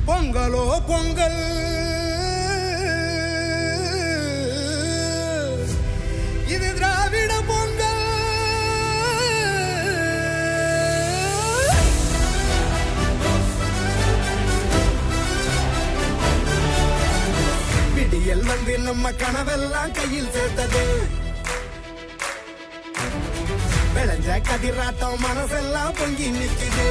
பொங்கலோ பொங்கல் இது திராவிட பொங்கல். விடியல் வந்து நம்ம கனவெல்லாம் கையில் சேர்த்தது. விளைஞ்ச கதிராட்டம் மனசெல்லாம் பொங்கி நிக்குது.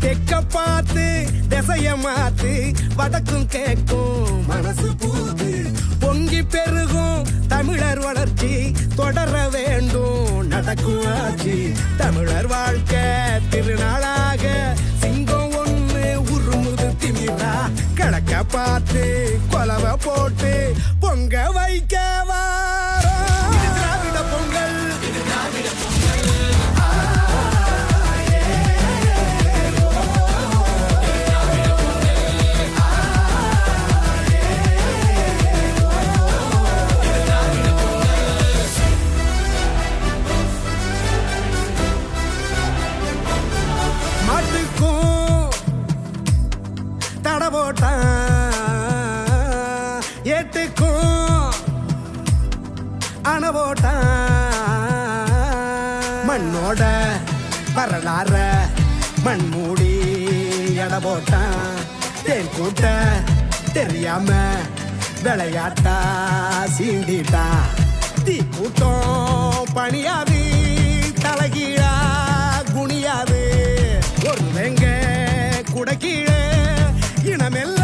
தெக்க பார்த்து திசைய மாத்து வடக்கும் கேட்கும் மனசு பூது. பொங்கி பெருகும் தமிழர் வளர்ச்சி தொடர வேண்டும் நடக்கும் ஆட்சி. தமிழர் வாழ்க்கை திருநாளாக சிங்கம் ஒண்ணு உருமுது திமிரா. கிழக்க பார்த்து கொலவை போட்டு பொங்க வைக்க வாரோம். திராவிட பொங்கல் ஏட்டுக்கும் அணவோட்டான். மண்ணோட வரலாற மண் மூடி எட போட்டான். தேன் கூட்ட தெரியாம விளையாட்டா சீண்டிட்டா. தீ கூட்டம் பணியாது தலைகீழா குனியாது. ஒரு வெங்க குடக்கீழே இனமெல்லாம்